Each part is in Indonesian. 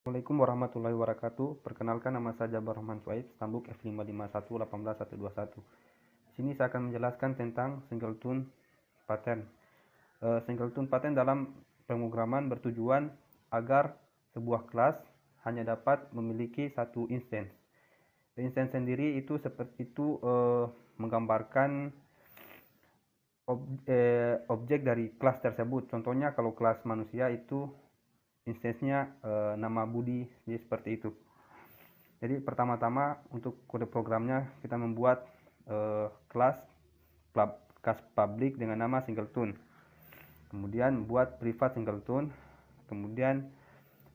Assalamualaikum warahmatullahi wabarakatuh. Perkenalkan, nama saya Jabar Rahman Suaib, Stambuk F551-18121. Di sini saya akan menjelaskan tentang singleton pattern. Singleton pattern dalam pemrograman bertujuan agar sebuah kelas hanya dapat memiliki satu instance. Instance sendiri itu seperti itu menggambarkan objek dari kelas tersebut. Contohnya kalau kelas manusia itu instance-nya nama Budi, jadi seperti itu. Jadi pertama-tama untuk kode programnya kita membuat kelas public dengan nama singleton, kemudian buat private singleton, kemudian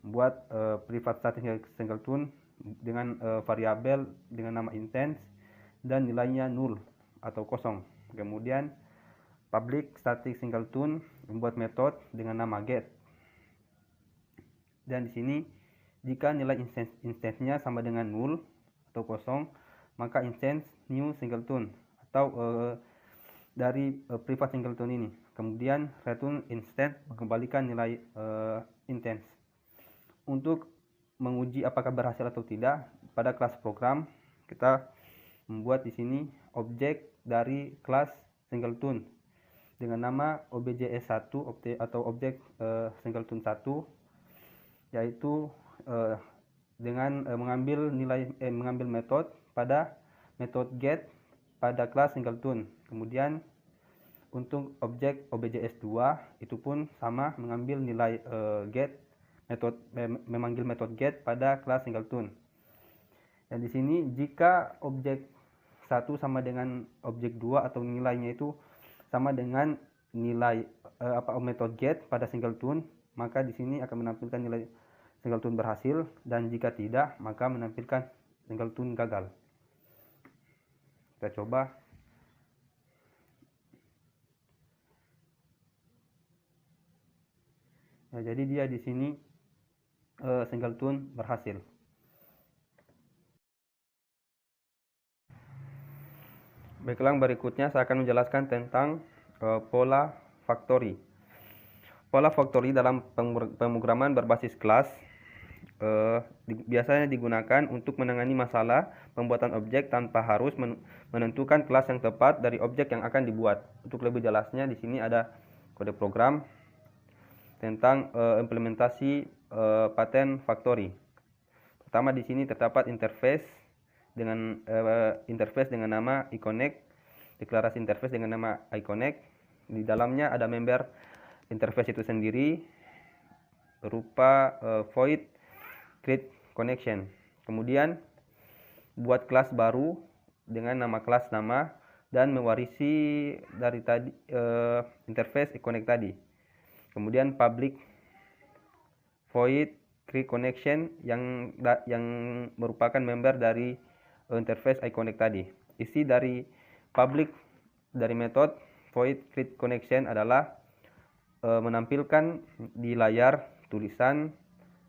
buat private static singleton dengan variabel dengan nama instance dan nilainya null atau kosong. Kemudian public static singleton membuat metode dengan nama get. Dan di sini jika nilai instance-nya sama dengan null atau kosong, maka instance new singleton atau dari private singleton ini. Kemudian return instance mengembalikan nilai instance. Untuk menguji apakah berhasil atau tidak, pada kelas program kita membuat di sini objek dari kelas singleton dengan nama objs1 atau objek singleton 1, yaitu dengan mengambil metode pada metode get pada kelas singleton. Kemudian untuk objek objs2 itu pun sama, mengambil nilai get metode memanggil metode get pada kelas singleton. Dan di sini jika objek 1 sama dengan objek 2 atau nilainya itu sama dengan nilai metode get pada singleton, maka di sini akan menampilkan nilai singleton berhasil, dan jika tidak maka menampilkan singleton gagal. Kita coba. Nah, jadi dia di sini singleton berhasil. Baiklah, berikutnya saya akan menjelaskan tentang pola factory. Pola factory dalam pemrograman berbasis kelas biasanya digunakan untuk menangani masalah pembuatan objek tanpa harus menentukan kelas yang tepat dari objek yang akan dibuat. Untuk lebih jelasnya, di sini ada kode program tentang implementasi pattern factory. Pertama, di sini terdapat interface dengan nama iConnect, deklarasi interface dengan nama iConnect. Di dalamnya ada member interface itu sendiri berupa void create connection. Kemudian buat kelas baru dengan nama kelas nama dan mewarisi dari tadi interface iConnect tadi. Kemudian public void create connection yang merupakan member dari interface iConnect tadi. Isi dari public dari metode void create connection adalah menampilkan di layar tulisan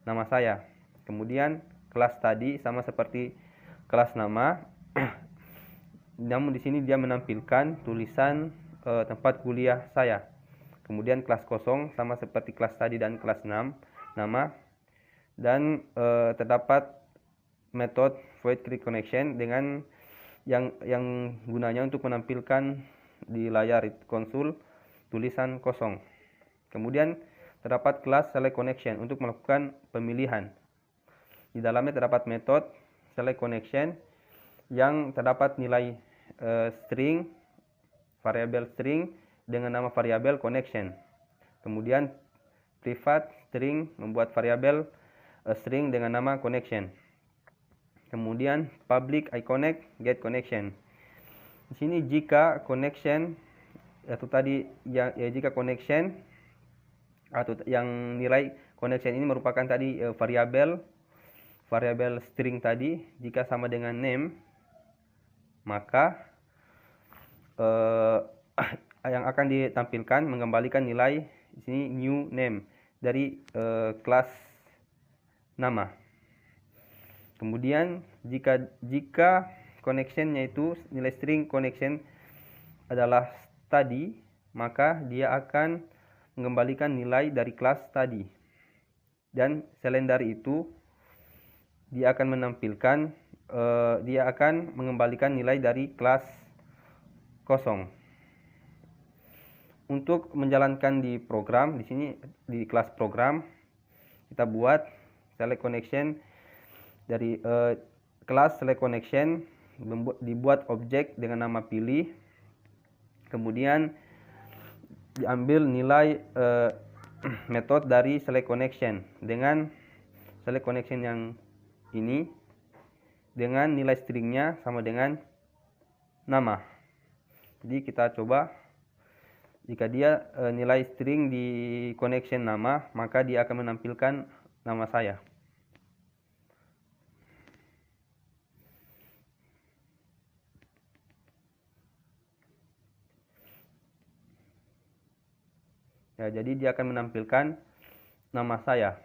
nama saya. Kemudian kelas tadi sama seperti kelas nama, namun di sini dia menampilkan tulisan tempat kuliah saya. Kemudian kelas kosong sama seperti kelas tadi dan kelas nama, dan terdapat metode void create connection dengan yang gunanya untuk menampilkan di layar konsol tulisan kosong. Kemudian terdapat kelas select connection untuk melakukan pemilihan. Di dalamnya terdapat metode select connection yang terdapat nilai string, variabel string dengan nama variabel connection. Kemudian private string membuat variabel string dengan nama connection. Kemudian public iConnect get connection. Di sini jika connection atau tadi jika connection atau yang nilai connection ini merupakan tadi variabel string tadi, jika sama dengan name, maka yang akan ditampilkan mengembalikan nilai di sini new name dari kelas nama. Kemudian jika connectionnya itu nilai string connection adalah tadi, maka dia akan mengembalikan nilai dari kelas tadi. Dan selain dari itu, dia akan menampilkan dia akan mengembalikan nilai dari kelas kosong. Untuk menjalankan di program, di sini di kelas program kita buat select connection dari kelas select connection, dibuat objek dengan nama pilih, kemudian diambil nilai metode dari select connection dengan select connection yang ini dengan nilai stringnya sama dengan nama. Jadi kita coba, jika dia nilai string di connection nama, maka dia akan menampilkan nama saya. Ya, jadi dia akan menampilkan nama saya.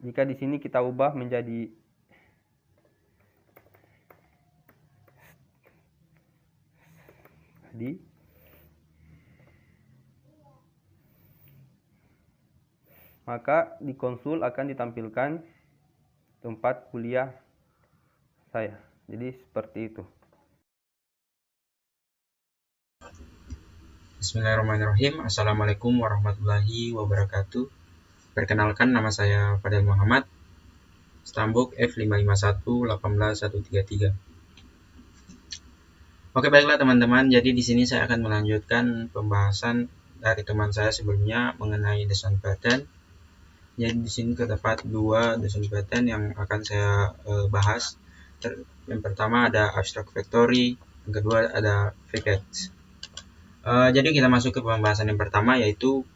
Jika di sini kita ubah menjadi maka di konsul akan ditampilkan tempat kuliah saya. Jadi seperti itu. Bismillahirrahmanirrahim. Assalamualaikum warahmatullahi wabarakatuh. Perkenalkan, nama saya Fadel Muhammad, Stambuk F55118133. Oke, baiklah teman-teman. Jadi di sini saya akan melanjutkan pembahasan dari teman saya sebelumnya mengenai desain pattern. Jadi di sini terdapat dua desain pattern yang akan saya bahas. Yang pertama ada abstract factory, yang kedua ada facets. Jadi kita masuk ke pembahasan yang pertama, yaitu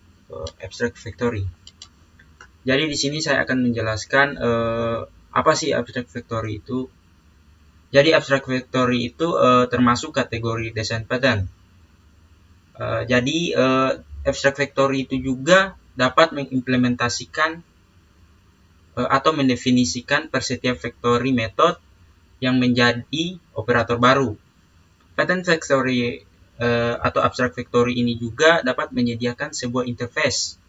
abstract factory. Jadi di sini saya akan menjelaskan apa sih abstract factory itu. Jadi abstract factory itu termasuk kategori desain pattern. Jadi abstract factory itu juga dapat mengimplementasikan atau mendefinisikan per setiap factory method yang menjadi operator baru. Pattern factory atau abstract factory ini juga dapat menyediakan sebuah interface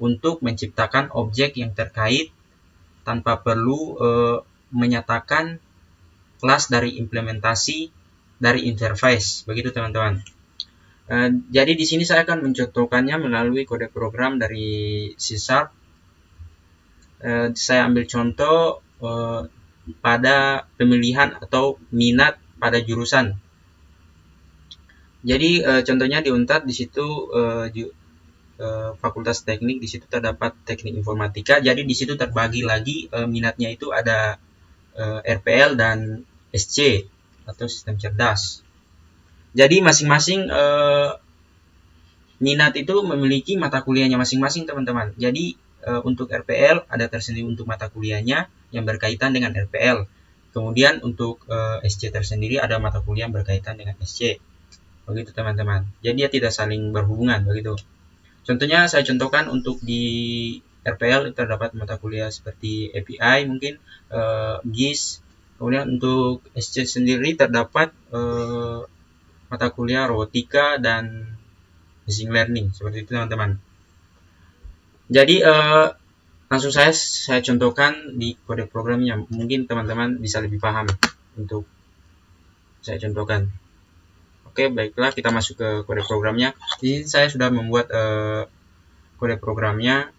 untuk menciptakan objek yang terkait tanpa perlu menyatakan kelas dari implementasi dari interface. Begitu teman-teman. Jadi di sini saya akan mencontohkannya melalui kode program dari C#. Saya ambil contoh pada pemilihan atau minat pada jurusan. Jadi contohnya di Unpad, di situ Fakultas Teknik, di situ terdapat Teknik Informatika. Jadi di situ terbagi lagi minatnya itu ada RPL dan SC atau sistem cerdas. Jadi masing-masing minat itu memiliki mata kuliahnya masing-masing teman-teman. Jadi untuk RPL ada tersendiri untuk mata kuliahnya yang berkaitan dengan RPL. Kemudian untuk SC tersendiri ada mata kuliah yang berkaitan dengan SC. Begitu teman-teman. Jadi dia tidak saling berhubungan begitu. Contohnya saya contohkan untuk di RPL terdapat mata kuliah seperti API mungkin, GIS. Kemudian untuk SC sendiri terdapat mata kuliah robotika dan machine learning, seperti itu teman-teman. Jadi langsung saya contohkan di kode programnya, mungkin teman-teman bisa lebih paham untuk saya contohkan. Oke, baiklah kita masuk ke kode programnya. Di sini saya sudah membuat kode programnya.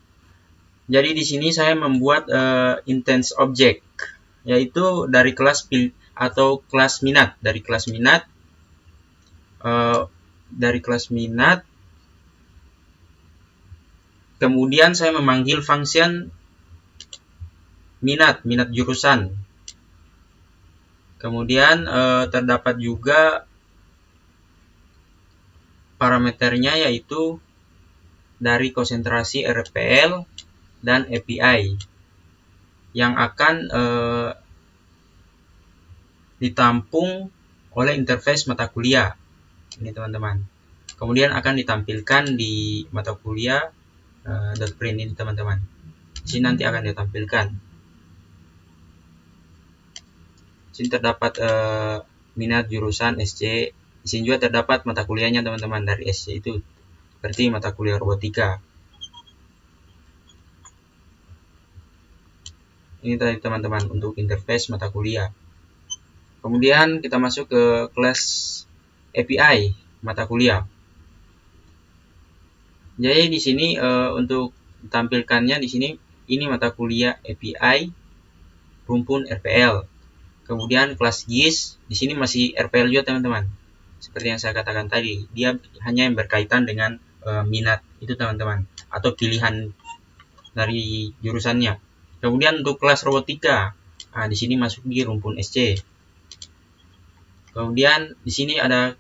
Jadi di sini saya membuat instance object, yaitu dari kelas atau kelas minat, dari kelas minat. Kemudian saya memanggil function minat jurusan. Kemudian terdapat juga parameternya, yaitu dari konsentrasi RPL dan API yang akan ditampung oleh interface mata kuliah. Ini teman-teman. Kemudian akan ditampilkan di mata kuliah .print ini teman-teman. Di sini nanti akan ditampilkan. Di sini terdapat minat jurusan SC. Di sini juga terdapat mata kuliahnya teman-teman dari SC itu, seperti mata kuliah robotika. Ini tadi teman-teman untuk interface mata kuliah. Kemudian kita masuk ke kelas API mata kuliah. Jadi di sini untuk tampilkannya di sini ini mata kuliah API rumpun RPL. Kemudian kelas GIS di sini masih RPL juga teman-teman. Seperti yang saya katakan tadi, dia hanya yang berkaitan dengan minat itu teman-teman, atau pilihan dari jurusannya. Kemudian untuk kelas robotika, di sini masuk di rumpun SC. Kemudian di sini ada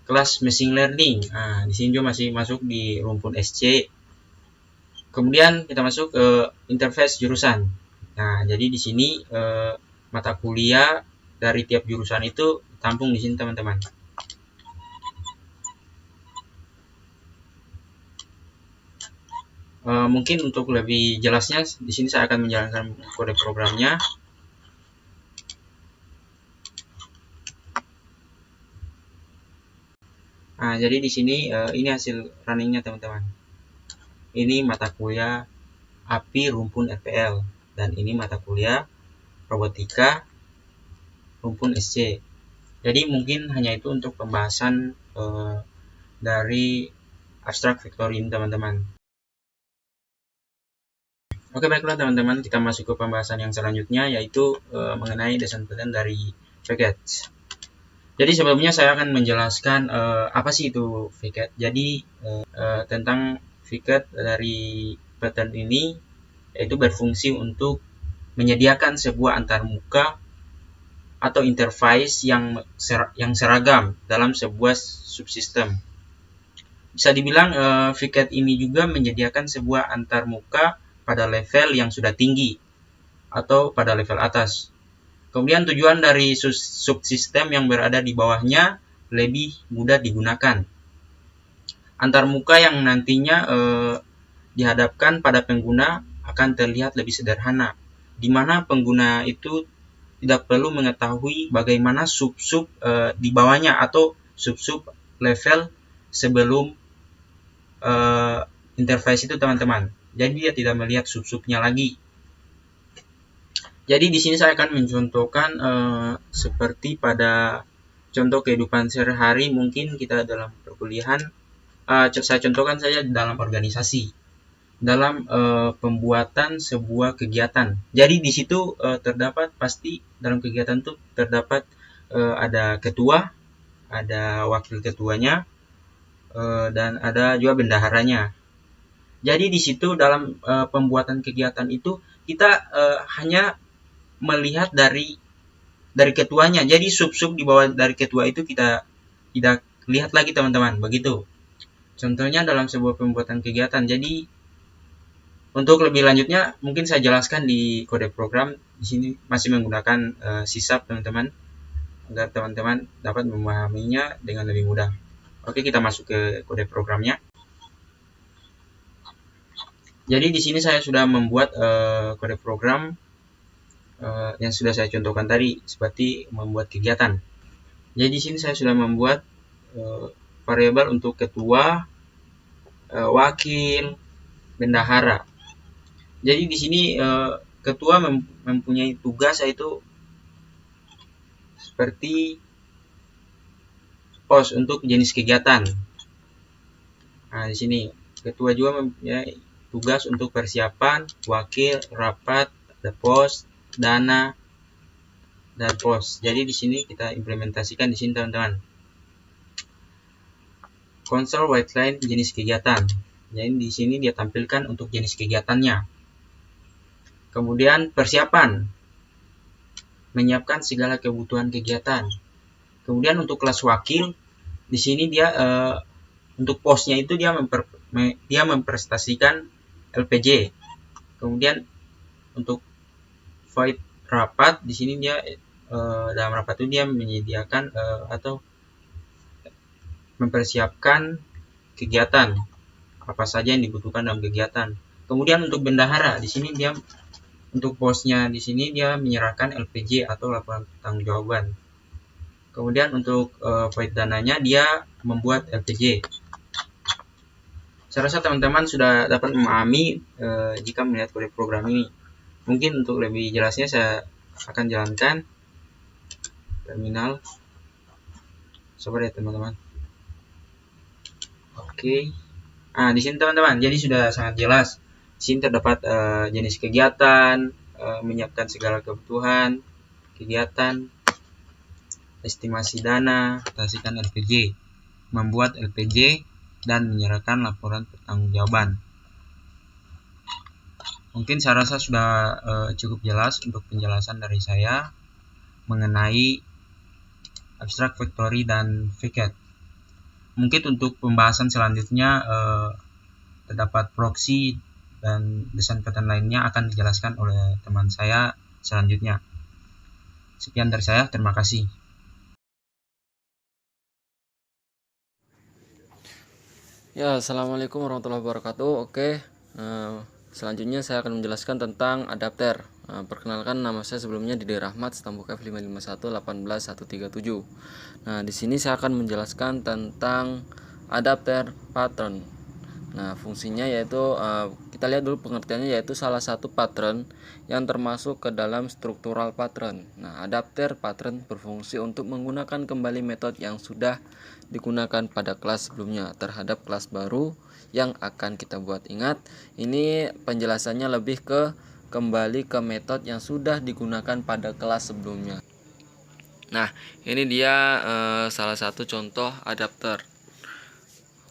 kelas machine learning, di sini juga masih masuk di rumpun SC. Kemudian kita masuk ke interface jurusan. Nah, jadi di sini mata kuliah dari tiap jurusan itu tampung di sini teman-teman. Mungkin untuk lebih jelasnya di sini saya akan menjalankan kode programnya. Nah, jadi di sini ini hasil runningnya teman-teman. Ini mata kuliah API rumpun RPL dan ini mata kuliah robotika rumpun SC. Jadi mungkin hanya itu untuk pembahasan dari abstrak vectoring teman-teman. Oke, baiklah teman-teman, kita masuk ke pembahasan yang selanjutnya, yaitu mengenai desain pattern dari package. Jadi sebelumnya saya akan menjelaskan apa sih itu package. Jadi tentang package dari pattern ini, yaitu berfungsi untuk menyediakan sebuah antarmuka atau interface yang seragam dalam sebuah subsistem. Bisa dibilang package ini juga menyediakan sebuah antarmuka pada level yang sudah tinggi atau pada level atas. Kemudian tujuan dari subsistem yang berada di bawahnya lebih mudah digunakan. Antarmuka yang nantinya dihadapkan pada pengguna akan terlihat lebih sederhana, di mana pengguna itu tidak perlu mengetahui bagaimana sub-sub di bawahnya atau sub-sub level sebelum interface itu teman-teman. Jadi dia tidak melihat sub-subnya lagi. Jadi di sini saya akan mencontohkan seperti pada contoh kehidupan sehari-hari, mungkin kita dalam perkuliahan. Saya contohkan saja dalam organisasi, dalam pembuatan sebuah kegiatan. Jadi di situ terdapat pasti dalam kegiatan itu terdapat ada ketua, ada wakil ketuanya, dan ada juga bendaharanya. Jadi di situ dalam pembuatan kegiatan itu kita hanya melihat dari ketuanya. Jadi sub-sub di bawah dari ketua itu kita tidak lihat lagi teman-teman. Begitu. Contohnya dalam sebuah pembuatan kegiatan. Jadi untuk lebih lanjutnya mungkin saya jelaskan di kode program. Di sini masih menggunakan sysap teman-teman, agar teman-teman dapat memahaminya dengan lebih mudah. Oke, kita masuk ke kode programnya. Jadi di sini saya sudah membuat kode program yang sudah saya contohkan tadi, seperti membuat kegiatan. Jadi di sini saya sudah membuat variabel untuk ketua, wakil, bendahara. Jadi di sini ketua mempunyai tugas, yaitu seperti pos untuk jenis kegiatan. Nah, di sini ketua juga mempunyai tugas untuk persiapan, wakil, rapat, ada pos, dana, dan pos. Jadi di sini kita implementasikan di sini teman-teman. Console white line jenis kegiatan. Jadi di sini dia tampilkan untuk jenis kegiatannya. Kemudian persiapan, menyiapkan segala kebutuhan kegiatan. Kemudian untuk kelas wakil, di sini dia untuk posnya itu dia memprestasikan LPJ. Kemudian untuk void rapat, di sini dia dalam rapat itu dia menyediakan atau mempersiapkan kegiatan apa saja yang dibutuhkan dalam kegiatan. Kemudian untuk bendahara, di sini dia untuk posnya di sini dia menyerahkan LPJ atau laporan pertanggungjawaban. Kemudian untuk void dananya dia membuat LPJ. Saya rasa teman-teman sudah dapat memahami jika melihat kode program ini. Mungkin untuk lebih jelasnya saya akan jalankan terminal. Coba ya teman-teman. Oke. Nah, di sini teman-teman, jadi sudah sangat jelas. Di sini terdapat jenis kegiatan, menyiapkan segala kebutuhan, kegiatan, estimasi dana, aplikasikan LPJ, membuat LPJ, dan menyerahkan laporan pertanggungjawaban. Mungkin saya rasa sudah cukup jelas untuk penjelasan dari saya mengenai abstract factory dan VCAD. Mungkin untuk pembahasan selanjutnya terdapat proxy dan desain pattern lainnya akan dijelaskan oleh teman saya selanjutnya. Sekian dari saya, terima kasih. Ya, assalamualaikum warahmatullahi wabarakatuh. Oke, selanjutnya saya akan menjelaskan tentang adapter. Perkenalkan, nama saya sebelumnya Didi Rahmat, stambuk F55118137. Nah, di sini saya akan menjelaskan tentang adapter pattern. Nah, fungsinya yaitu kita lihat dulu pengertiannya, yaitu salah satu pattern yang termasuk ke dalam struktural pattern. Nah, adapter pattern berfungsi untuk menggunakan kembali metode yang sudah digunakan pada kelas sebelumnya terhadap kelas baru yang akan kita buat. Ingat, ini penjelasannya lebih ke kembali ke metode yang sudah digunakan pada kelas sebelumnya. Nah, ini dia salah satu contoh adapter.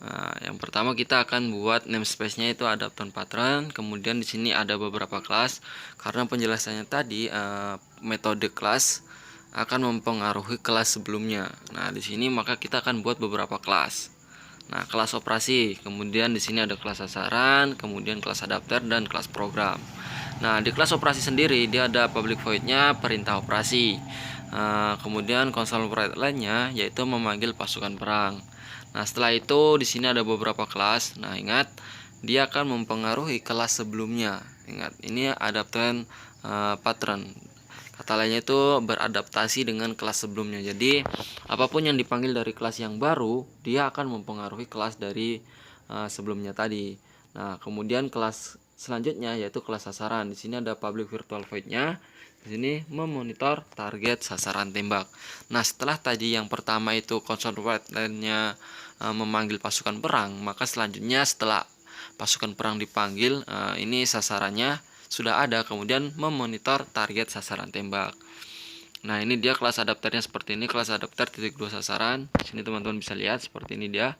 Nah, yang pertama kita akan buat namespace-nya itu adapter pattern. Kemudian di sini ada beberapa kelas. Karena penjelasannya tadi metode kelas akan mempengaruhi kelas sebelumnya. Nah, di sini maka kita akan buat beberapa kelas. Nah, kelas operasi, kemudian di sini ada kelas sasaran, kemudian kelas adapter dan kelas program. Nah, di kelas operasi sendiri dia ada public void-nya perintah operasi. Kemudian konsol operator lainnya yaitu memanggil pasukan perang. Nah, setelah itu di sini ada beberapa kelas. Nah, ingat dia akan mempengaruhi kelas sebelumnya. Ingat, ini adapter pattern. Kata lainnya itu beradaptasi dengan kelas sebelumnya. Jadi apapun yang dipanggil dari kelas yang baru, dia akan mempengaruhi kelas dari sebelumnya tadi. Nah, kemudian kelas selanjutnya yaitu kelas sasaran. Di sini ada public virtual void-nya. Di sini memonitor target sasaran tembak. Nah, setelah tadi yang pertama itu console nya memanggil pasukan perang, maka selanjutnya setelah pasukan perang dipanggil, ini sasarannya sudah ada, kemudian memonitor target sasaran tembak. Nah, ini dia kelas adapternya seperti ini, kelas adapter titik 2 sasaran. Di sini teman-teman bisa lihat seperti ini dia.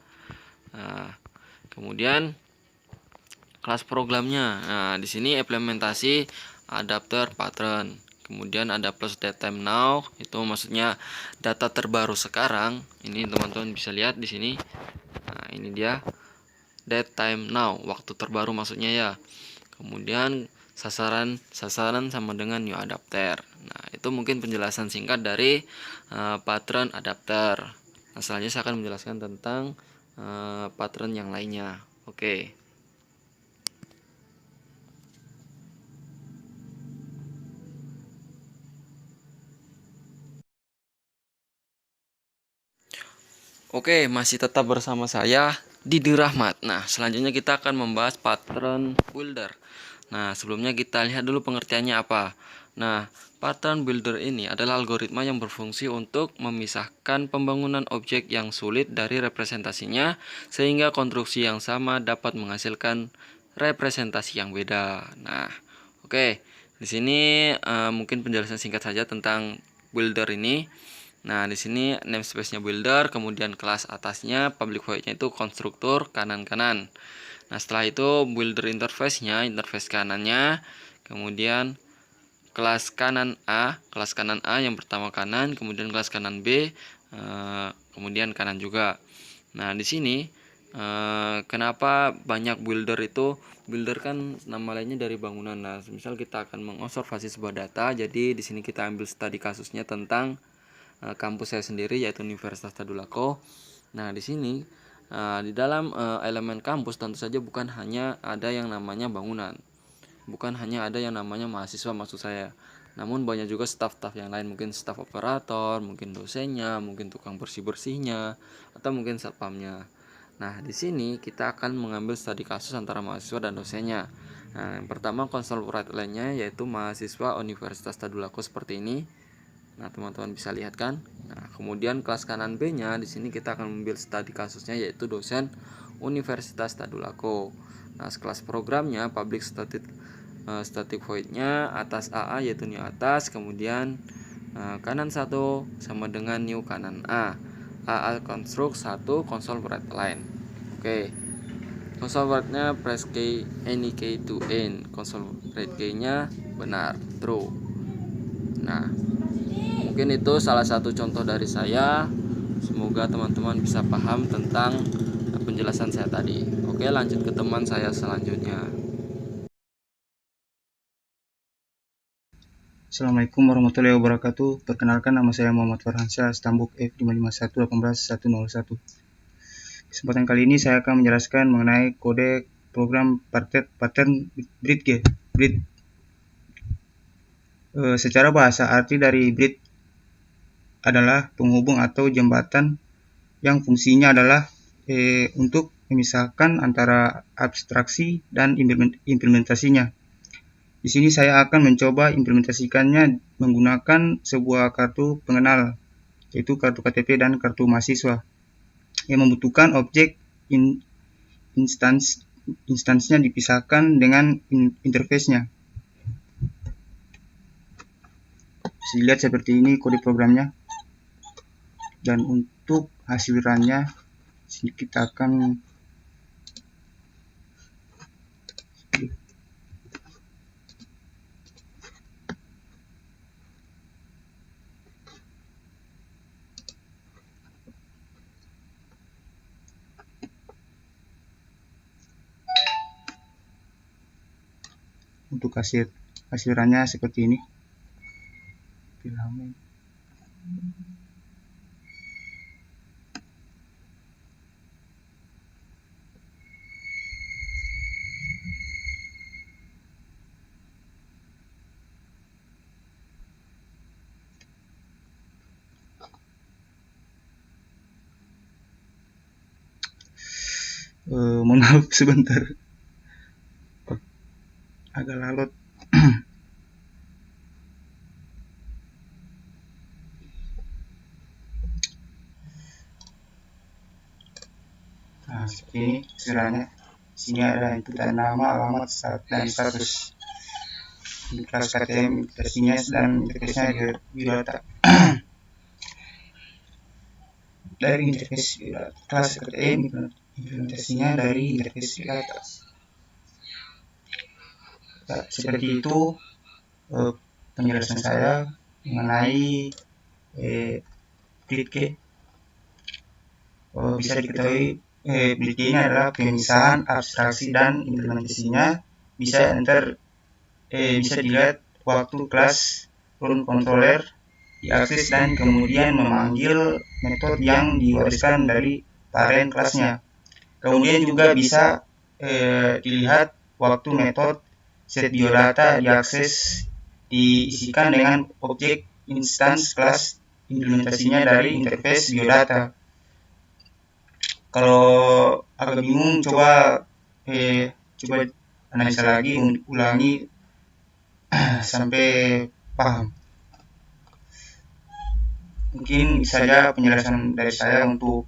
Nah, kemudian kelas programnya. Nah, di sini implementasi adapter pattern. Kemudian ada plus datetime now, itu maksudnya data terbaru sekarang. Ini teman-teman bisa lihat di sini. Nah, ini dia datetime now, waktu terbaru maksudnya ya. Kemudian sasaran sama dengan new adapter. Nah, itu mungkin penjelasan singkat dari pattern adapter. Nah, selanjutnya saya akan menjelaskan tentang pattern yang lainnya. Oke. Oke, masih tetap bersama saya Didi Rahmat. Nah, selanjutnya kita akan membahas pattern builder. Nah, sebelumnya kita lihat dulu pengertiannya apa. Nah, pattern builder ini adalah algoritma yang berfungsi untuk memisahkan pembangunan objek yang sulit dari representasinya, sehingga konstruksi yang sama dapat menghasilkan representasi yang beda. Nah, oke. Di sini mungkin penjelasan singkat saja tentang builder ini. Nah, di sini namespace-nya builder, kemudian kelas atasnya public void-nya itu konstruktur kanan-kanan. Nah, setelah itu builder interface-nya, interface kanannya, kemudian kelas kanan A yang pertama kanan, kemudian kelas kanan B, kemudian kanan juga. Nah, di sini kenapa banyak builder itu? Builder kan nama lainnya dari bangunan. Nah, misal kita akan mengobservasi sebuah data, jadi di sini kita ambil studi kasusnya tentang kampus saya sendiri yaitu Universitas Tadulako. Nah, di sini di dalam elemen kampus tentu saja bukan hanya ada yang namanya bangunan, bukan hanya ada yang namanya mahasiswa maksud saya, namun banyak juga staf-staf yang lain, mungkin staf operator, mungkin dosennya, mungkin tukang bersih-bersihnya, atau mungkin satpamnya. Nah, di sini kita akan mengambil studi kasus antara mahasiswa dan dosennya. Nah, yang pertama konsol write line-nya yaitu mahasiswa Universitas Tadulako seperti ini. Nah, teman-teman bisa lihat kan. Nah, kemudian kelas kanan B-nya di sini kita akan mengambil study kasusnya yaitu dosen Universitas Tadulako. Nah, kelas programnya public static void-nya atas AA yaitu new atas, kemudian kanan 1 sama dengan new kanan A. AA construct 1 console write line. Oke. Console write-nya press key any key to end. Console write key-nya benar, true. Nah, mungkin itu salah satu contoh dari saya. Semoga teman-teman bisa paham tentang penjelasan saya tadi. Oke, lanjut ke teman saya selanjutnya. Assalamualaikum warahmatullahi wabarakatuh. Perkenalkan, nama saya Muhammad Farhansyah, Stambuk F551181101. Kesempatan kali ini saya akan menjelaskan mengenai kode program pattern bridge. Secara bahasa, arti dari bridge adalah penghubung atau jembatan yang fungsinya adalah untuk memisahkan antara abstraksi dan implementasinya. Di sini saya akan mencoba implementasikannya menggunakan sebuah kartu pengenal, yaitu kartu KTP dan kartu mahasiswa, yang membutuhkan objek instansnya dipisahkan dengan interface-nya. Bisa dilihat seperti ini kode programnya. Dan untuk hasil-nya kita akan untuk hasil-nya seperti ini. Filament. Mohon maaf sebentar, agak lalot. Nah, seperti ini hasilnya. Sini ada inputan nama, alamat, dan status. Di kelas KTM interface-nya dan interface-nya biodata. Dari interface kelas KTM implementasinya dari interface biodata. Nah, seperti itu penjelasan saya mengenai bridge. Bisa diketahui bridge ini adalah pemisahan abstraksi dan implementasinya. Bisa dilihat waktu kelas run controller diakses dan kemudian memanggil metode yang diwariskan dari parent kelasnya. Kemudian juga bisa dilihat waktu metode set biodata diakses diisikan dengan objek instance kelas implementasinya dari interface biodata. Kalau agak bingung, coba analisa lagi, ulangi sampai paham. Mungkin saja penjelasan dari saya untuk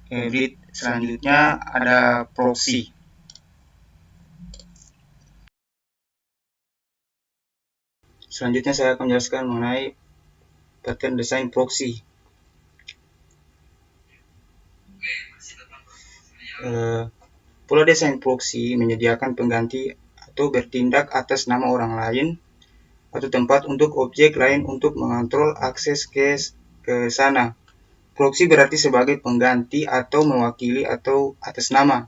bridge. Selanjutnya ada proxy. Selanjutnya saya akan menjelaskan mengenai pattern design proxy. Pola desain proxy menyediakan pengganti atau bertindak atas nama orang lain atau tempat untuk objek lain untuk mengontrol akses ke sana. Proxy berarti sebagai pengganti atau mewakili atau atas nama.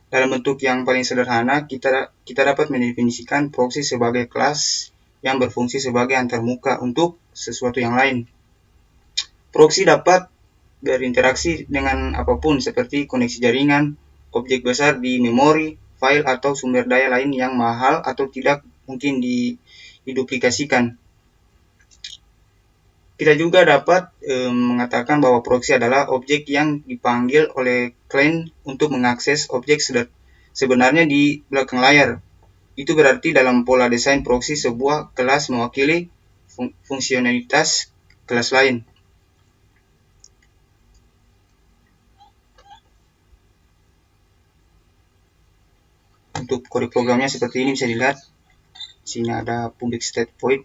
Dalam bentuk yang paling sederhana, kita dapat mendefinisikan proxy sebagai kelas yang berfungsi sebagai antarmuka untuk sesuatu yang lain. Proxy dapat berinteraksi dengan apapun seperti koneksi jaringan, objek besar di memori, file, atau sumber daya lain yang mahal atau tidak mungkin diduplikasikan. Kita juga dapat mengatakan bahwa proxy adalah objek yang dipanggil oleh klien untuk mengakses objek sebenarnya di belakang layar. Itu berarti dalam pola desain proxy sebuah kelas mewakili fungsionalitas kelas lain. Untuk kode programnya seperti ini bisa dilihat. Di sini ada public state void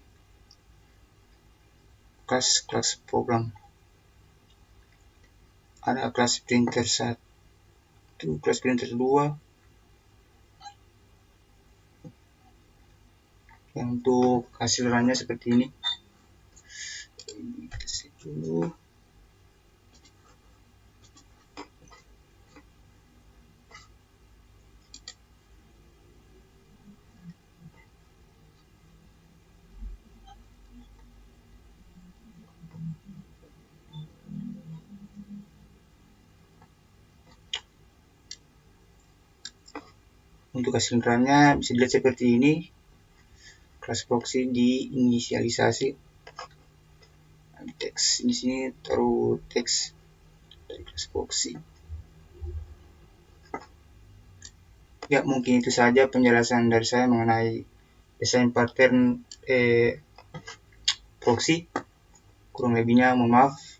kelas program. Ada kelas printer 1, kelas printer 2. Yang untuk hasil runnya seperti ini. Kasih dulu. Untuk hasil runnya bisa dilihat seperti ini. Kelas proxy diinisialisasi. Teks di sini taruh teks dari kelas proxy. Ya, mungkin itu saja penjelasan dari saya mengenai desain pattern proxy. Kurang lebihnya mohon maaf.